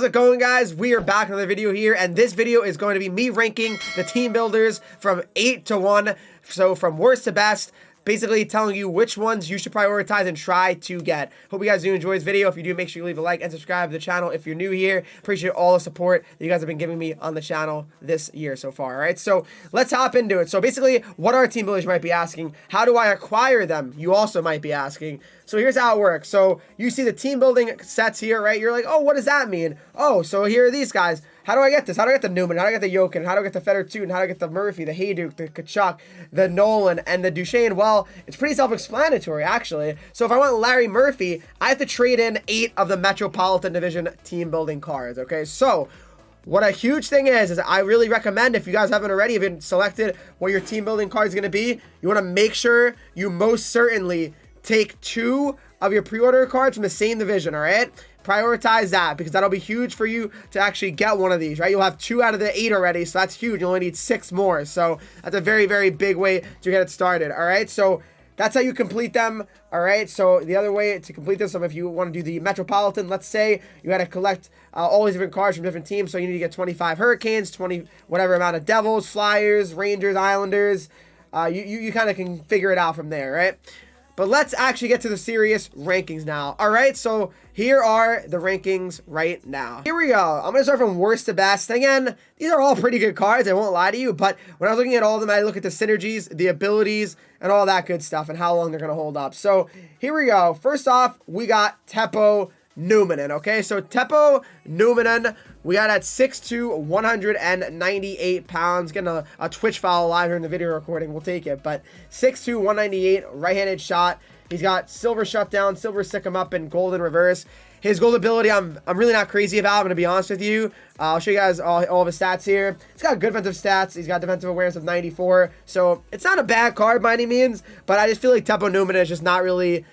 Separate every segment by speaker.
Speaker 1: How's it going, guys? We are back with another video here, and this video is going to be me ranking the team builders from 8 to 1, so from worst to best, basically telling you which ones you should prioritize and try to get. Hope you guys do enjoy this video. If you do, make sure you leave a like and subscribe to the channel if you're new here. Appreciate all the support that you guys have been giving me on the channel this year so far, all right? So let's hop into it. So basically, what are team builders, you might be asking? How do I acquire them? You also might be asking. So here's how it works. So you see the team building sets here, right? You're like, oh, what does that mean? Oh, so here are these guys. How do I get this? How do I get the Newman? How do I get the Jokic? How do I get the Federer How do I get the Murphy, the Handuk, the Kachuk, the Nolan, and the Duchene? Well, it's pretty self-explanatory, actually. So if I want Larry Murphy, I have to trade in 8 of the Metropolitan Division team building cards, okay? So what a huge thing is I really recommend, if you guys haven't already, if you've selected what your team building card is going to be, you want to make sure you most certainly take 2 of your pre-order cards from the same division, all right? Prioritize that because that'll be huge for you to actually get one of these, right? You'll have 2 out of the 8 already, so that's huge. You only need 6 more, so that's a very, very big way to get it started, all right? So that's how you complete them, all right? So the other way to complete this, if you want to do the Metropolitan, let's say you got to collect all these different cards from different teams, so you need to get 25 Hurricanes, 20 whatever amount of Devils, Flyers, Rangers, Islanders. You kind of can figure it out from there, right? But let's actually get to the serious rankings now. All right, so here are the rankings right now. Here we go. I'm going to start from worst to best. Again, these are all pretty good cards, I won't lie to you. But when I was looking at all of them, I look at the synergies, the abilities, and all that good stuff, and how long they're going to hold up. So here we go. First off, we got Tepo Newman, okay? So Tepo Newman, we got at 6'2", 198 pounds. Getting a Twitch follow live here in the video recording. We'll take it. But 6'2", 198, right-handed shot. He's got silver shutdown, silver stick him up, and golden reverse. His gold ability, I'm really not crazy about. I'm going to be honest with you. I'll show you guys all of his stats here. He's got good defensive stats. He's got defensive awareness of 94. So it's not a bad card by any means. But I just feel like Tepo Newman is just not really...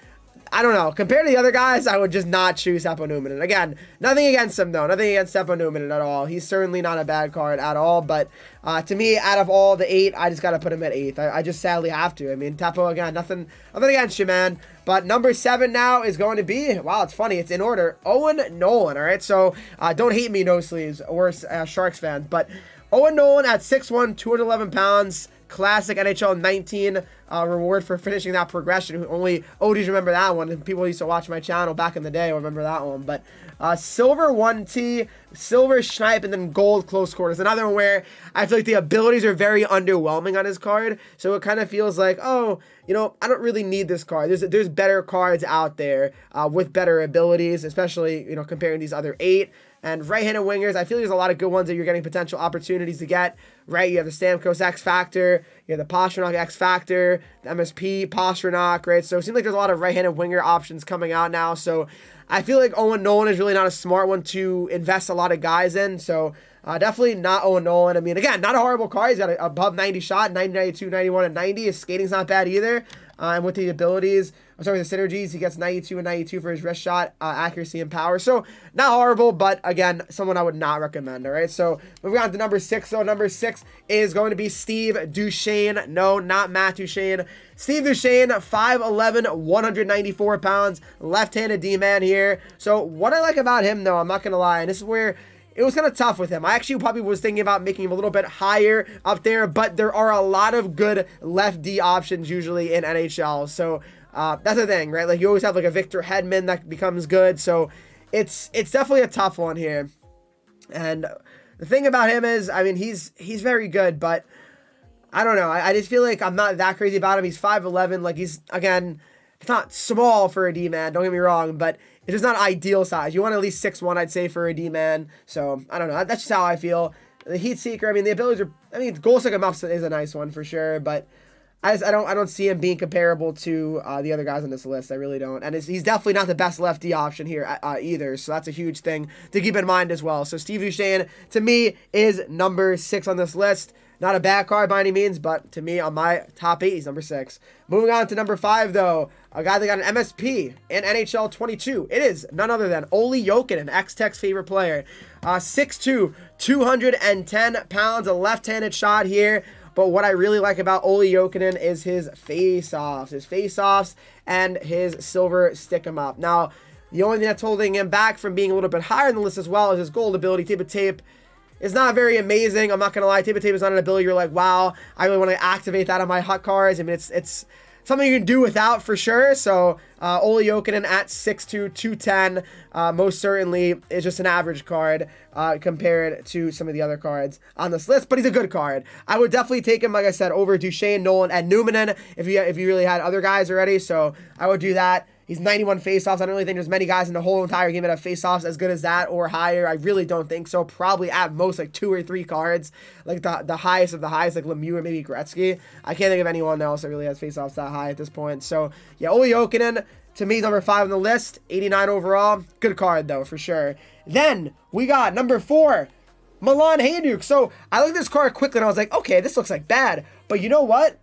Speaker 1: I don't know. Compared to the other guys, I would just not choose Tepo Newman. And again, nothing against him, though. Nothing against Tepo Newman at all. He's certainly not a bad card at all. But to me, out of all the 8, I just got to put him at 8th. I just sadly have to. I mean, Tepo, again, nothing against you, man. But number 7 now is going to be, wow, it's funny. It's in order. Owen Nolan, all right? So don't hate me, no sleeves, or Sharks fans. But Owen Nolan at 6'1", 211 pounds. Classic NHL 19 reward for finishing that progression. Only OGs remember that one. People used to watch my channel back in the day. I remember that one. But silver 1T, silver snipe, and then gold close quarters. Another one where I feel like the abilities are very underwhelming on his card. So it kind of feels like, oh, you know, I don't really need this card. There's better cards out there with better abilities, especially, you know, comparing these other 8. And right-handed wingers, I feel there's a lot of good ones that you're getting potential opportunities to get, right? You have the Stamkos X Factor, you have the Pastrnak X Factor, the MSP Pastrnak, right? So it seems like there's a lot of right-handed winger options coming out now. So I feel like Owen Nolan is really not a smart one to invest a lot of guys in. So definitely not Owen Nolan. I mean, again, not a horrible card. He's got an above 90 shot, 90, 92, 91, and 90. His skating's not bad either. And with the abilities, with the synergies, he gets 92 and 92 for his wrist shot, accuracy, and power. So not horrible, but again, someone I would not recommend, all right? So moving on to number 6. So number 6 is going to be Steve Duchene. No, not Matt Duchene. Steve Duchene, 5'11", 194 pounds, left-handed D-man here. So what I like about him, though, I'm not going to lie, and this is where it was kind of tough with him. I actually probably was thinking about making him a little bit higher up there, but there are a lot of good left D options usually in NHL. So that's the thing, right? Like you always have like a Victor Hedman that becomes good. So it's definitely a tough one here. And the thing about him is, I mean, he's very good, but I don't know. I just feel like I'm not that crazy about him. He's 5'11", like he's, again, it's not small for a D-man, don't get me wrong, but it's just not ideal size. You want at least 6'1", I'd say, for a D-man. So, I don't know. That's just how I feel. The Heat Seeker, I mean, the abilities are, I mean, goal stick him up is a nice one for sure, but I don't see him being comparable to the other guys on this list. I really don't. And he's definitely not the best lefty option here either, so that's a huge thing to keep in mind as well. So, Steve Duchene, to me, is number 6 on this list. Not a bad card by any means, but to me, on my top 8, he's number 6. Moving on to number 5, though, a guy that got an MSP in NHL 22. It is none other than Olli Jokinen, X-Tech's favorite player. 6'2", 210 pounds, a left-handed shot here. But what I really like about Olli Jokinen is his face-offs. And his silver stick 'em up. Now, The only thing that's holding him back from being a little bit higher in the list as well is his gold ability. Tepo Tape is not very amazing. I'm not going to lie. Tepo Tape is not an ability you're like, wow, I really want to activate that on my hot cards. I mean, it's something you can do without for sure. So Olli Jokinen at 6'2", 210, most certainly is just an average card compared to some of the other cards on this list, but he's a good card. I would definitely take him, like I said, over Duchene, Nolan, and Newman if you really had other guys already. So I would do that. He's 91 faceoffs. I don't really think there's many guys in the whole entire game that have faceoffs as good as that or higher. I really don't think so. Probably at most like 2 or 3 cards, like the highest of the highest, like Lemieux or maybe Gretzky. I can't think of anyone else that really has faceoffs that high at this point. So yeah, Olli Jokinen to me number 5 on the list, 89 overall. Good card though for sure. Then we got number 4, Milan Handuk. So I looked at this card quickly and I was like, okay, this looks like bad. But you know what?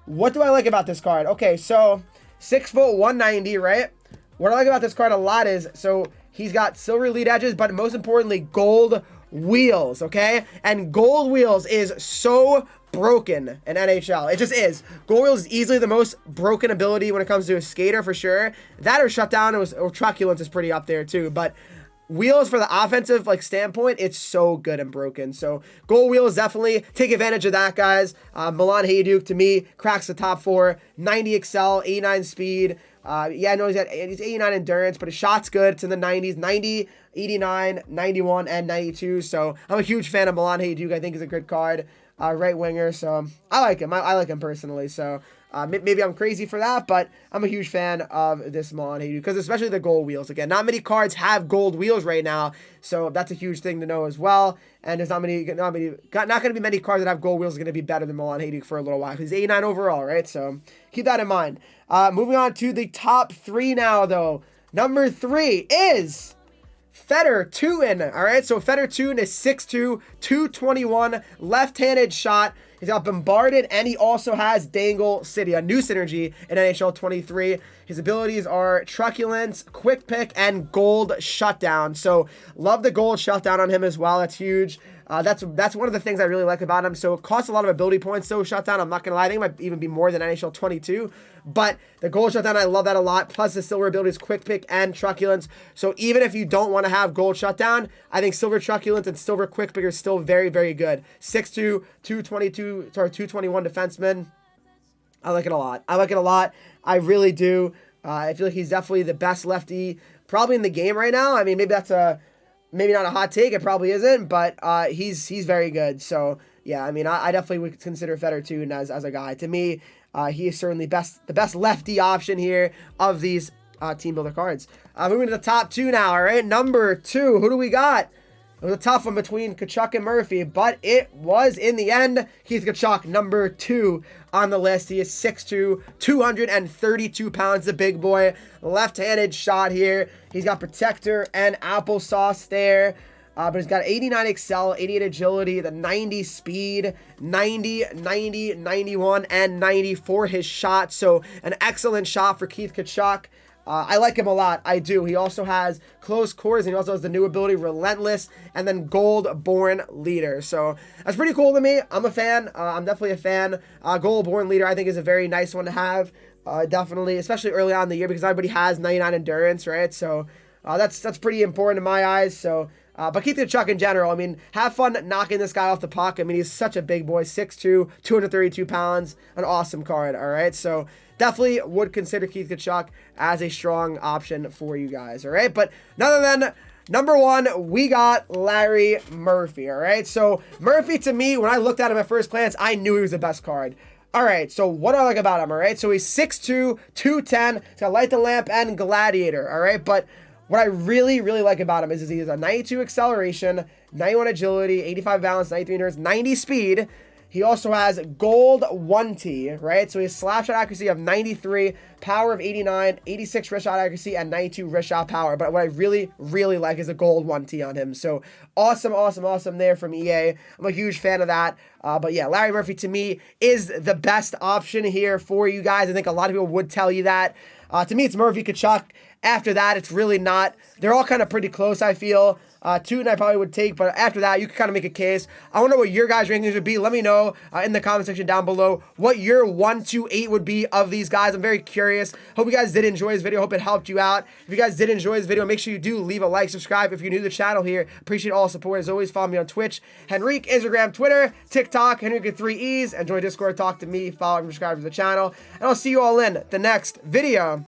Speaker 1: What do I like about this card? Okay, so 6 foot 190, right? What I like about this card a lot is, so he's got silver lead edges, but most importantly, gold wheels, okay? And gold wheels is so broken in NHL. It just is. Gold wheels is easily the most broken ability when it comes to a skater for sure. That or shutdown or truculence is pretty up there too, but wheels for the offensive standpoint, it's so good and broken. So gold wheels definitely take advantage of that, guys. Milan Handuk to me cracks the top 4. 90 excel, 89 speed. Yeah, I know he's 89 endurance, but his shot's good. It's in the 90s, 90, 89, 91, and 92. So I'm a huge fan of Milan Handuk. I think he's a good card, right winger. So I like him. I like him personally. So maybe I'm crazy for that, but I'm a huge fan of this Milan Handuk because especially the gold wheels. Again, not many cards have gold wheels right now, so that's a huge thing to know as well. And there's not going to be many cards that have gold wheels going to be better than Milan Handuk for a little while. He's 89 overall, right? So keep that in mind. Moving on to the top 3 now, though. Number 3 is Fedor Tuin. All right, so Fedor Tuin is 6'2", 221, left-handed shot. He's got Bombarded, and he also has Dangle City, a new synergy in NHL 23. His abilities are Truculence, Quick Pick, and Gold Shutdown. So love the Gold Shutdown on him as well. That's huge. That's one of the things I really like about him. So it costs a lot of ability points, so shutdown. I'm not going to lie. I think it might even be more than NHL 22. But the gold shutdown, I love that a lot. Plus the silver abilities, quick pick, and truculence. So even if you don't want to have gold shutdown, I think silver truculence and silver quick pick are still very, very good. 6'2", 221 defenseman. I like it a lot. I really do. I feel like he's definitely the best lefty probably in the game right now. I mean, maybe that's maybe not a hot take. It probably isn't, but he's very good. So yeah, I mean, I definitely would consider Fedor Tuin as a guy. To me, he is certainly the best lefty option here of these team builder cards. Moving to the top 2 now. All right, number 2. Who do we got? It was a tough one between Tkachuk and Murphy, but it was, in the end, Keith Tkachuk, number 2 on the list. He is 6'2", 232 pounds, the big boy. Left-handed shot here. He's got Protector and Applesauce there. But he's got 89 excel, 88 agility, the 90 speed, 90, 90, 91, and 90 for his shot. So an excellent shot for Keith Tkachuk. I like him a lot. I do. He also has close quarters, and he also has the new ability Relentless, and then Gold Born Leader. So that's pretty cool to me. I'm a fan. I'm definitely a fan. Gold Born Leader, I think, is a very nice one to have. Definitely, especially early on in the year, because everybody has 99 endurance, right? So that's pretty important in my eyes. So, but Keith Tkachuk in general, I mean, have fun knocking this guy off the puck. I mean, he's such a big boy, 6'2", 232 pounds, an awesome card, all right? So definitely would consider Keith Tkachuk as a strong option for you guys, all right? But other than number 1, we got Larry Murphy, all right? So Murphy, to me, when I looked at him at first glance, I knew he was the best card. All right, so what do I like about him, all right? So he's 6'2", 210, he's got Light the Lamp and Gladiator, all right? But what I really, really like about him is he has a 92 acceleration, 91 agility, 85 balance, 93 endurance, 90 speed. He also has Gold 1T, right? So he has slap shot accuracy of 93, power of 89, 86 wrist shot accuracy, and 92 wrist shot power. But what I really, really like is a Gold 1T on him. So awesome there from EA. I'm a huge fan of that. But yeah, Larry Murphy to me is the best option here for you guys. I think a lot of people would tell you that. To me, it's Murphy, Tkachuk, After that, it's really not. They're all kind of pretty close, I feel. Tootin I probably would take, but after that, you can kind of make a case. I want to know what your guys' rankings would be. Let me know in the comment section down below what your 1 to 8 would be of these guys. I'm very curious. Hope you guys did enjoy this video. Hope it helped you out. If you guys did enjoy this video, make sure you do leave a like, subscribe if you're new to the channel here. Appreciate all the support. As always, follow me on Twitch, Henreek, Instagram, Twitter, TikTok, Henreek with 3 E's, and join Discord, talk to me, follow and subscribe to the channel. And I'll see you all in the next video.